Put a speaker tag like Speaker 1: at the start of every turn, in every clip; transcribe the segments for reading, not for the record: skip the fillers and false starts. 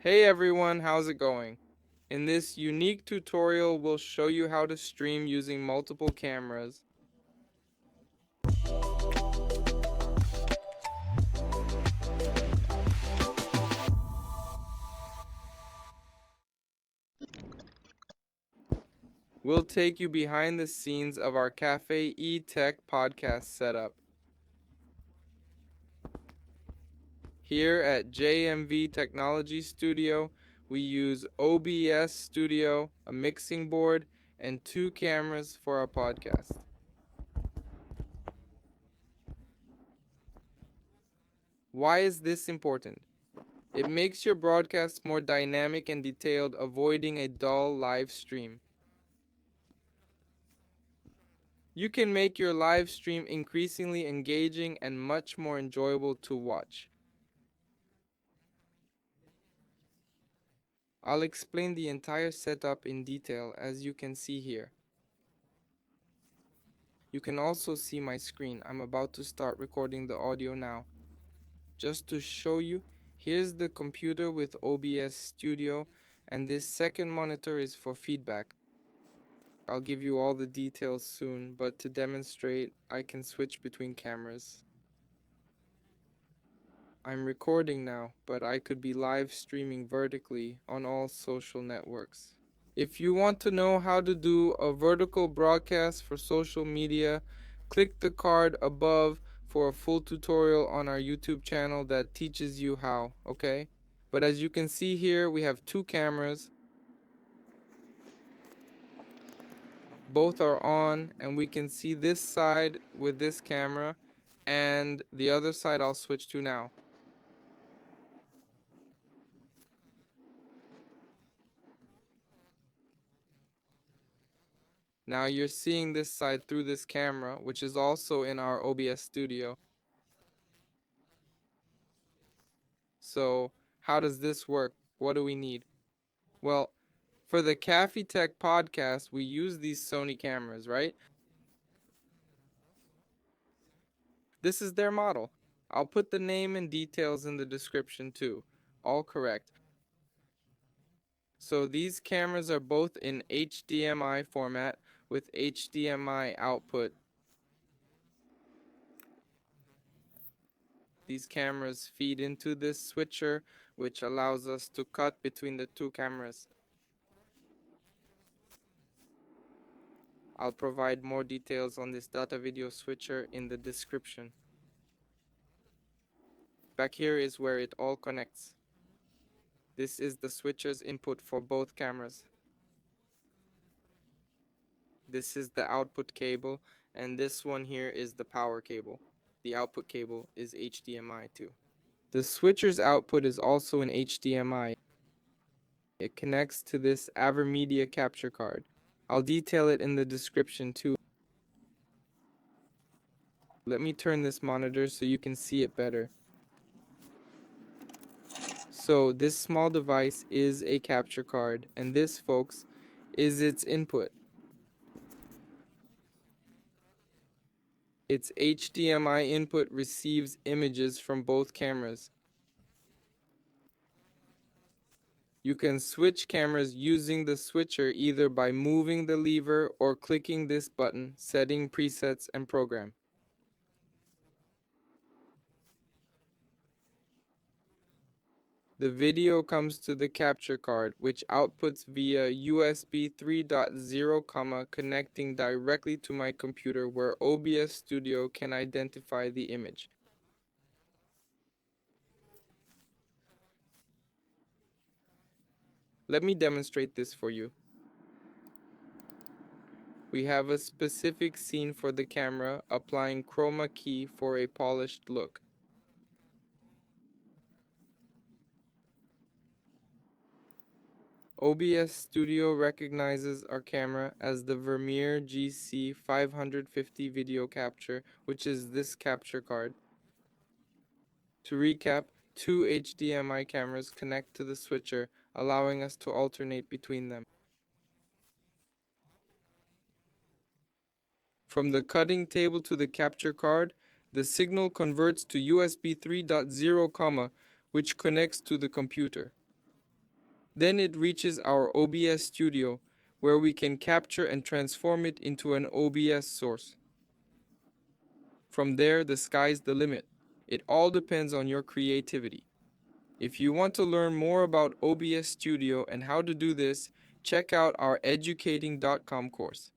Speaker 1: Hey everyone, how's it going? In this unique tutorial, we'll show you how to stream using multiple cameras. We'll take you behind the scenes of our Cafe E-Tech podcast setup. Here at JMV Technology Studio, we use OBS Studio, a mixing board, and 2 cameras for our podcast. Why is this important? It makes your broadcast more dynamic and detailed, avoiding a dull live stream. You can make your live stream increasingly engaging and much more enjoyable to watch. I'll explain the entire setup in detail as you can see here. You can also see my screen. I'm about to start recording the audio now. Just to show you, here's the computer with OBS Studio, and this second monitor is for feedback. I'll give you all the details soon, but to demonstrate, I can switch between cameras. I'm recording now, but I could be live streaming vertically on all social networks. If you want to know how to do a vertical broadcast for social media, click the card above for a full tutorial on our YouTube channel that teaches you how, okay? But as you can see here, we have 2 cameras. Both are on, and we can see this side with this camera, and the other side I'll switch to now. Now you're seeing this side through this camera, which is also in our OBS studio. So how does this work? What do we need? Well, for the Cafe Tech podcast, we use these Sony cameras, right? This is their model. I'll put the name and details in the description too. All correct. So these cameras are both in HDMI format with HDMI output. These cameras feed into this switcher, which allows us to cut between the 2 cameras. I'll provide more details on this data video switcher in the description. Back here is where it all connects. This is the switcher's input for both cameras. This is the output cable, and this one here is the power cable. The output cable is HDMI too. The switcher's output is also in HDMI. It connects to this AverMedia capture card. I'll detail it in the description too. Let me turn this monitor so you can see it better. So this small device is a capture card, and this, folks, is its input. Its HDMI input receives images from both cameras. You can switch cameras using the switcher either by moving the lever or clicking this button, setting presets and program. The video comes to the capture card, which outputs via USB 3.0, connecting directly to my computer where OBS Studio can identify the image. Let me demonstrate this for you. We have a specific scene for the camera, applying chroma key for a polished look. OBS Studio recognizes our camera as the Vermeer GC 550 video capture, which is this capture card. To recap, 2 HDMI cameras connect to the switcher, allowing us to alternate between them. From the cutting table to the capture card, the signal converts to USB 3.0, which connects to the computer. Then it reaches our OBS studio, where we can capture and transform it into an OBS source. From there, the sky's the limit. It all depends on your creativity. If you want to learn more about OBS Studio and how to do this, check out our educating.com course.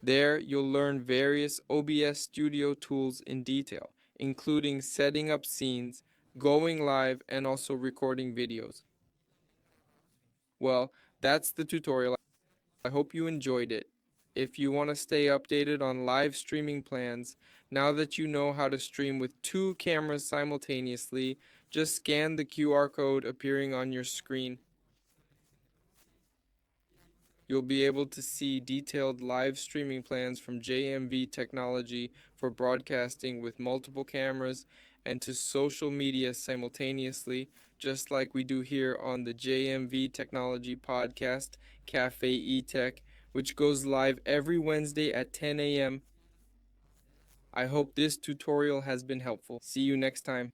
Speaker 1: There, you'll learn various OBS Studio tools in detail, including setting up scenes, going live, and also recording videos. Well, that's the tutorial. I hope you enjoyed it. If you want to stay updated on live streaming plans, now that you know how to stream with two cameras simultaneously, just scan the QR code appearing on your screen. You'll be able to see detailed live streaming plans from JMV Technology for broadcasting with multiple cameras and to social media simultaneously, just like we do here on the JMV Technology podcast, Cafe eTech, which goes live every Wednesday at 10 a.m. I hope this tutorial has been helpful. See you next time.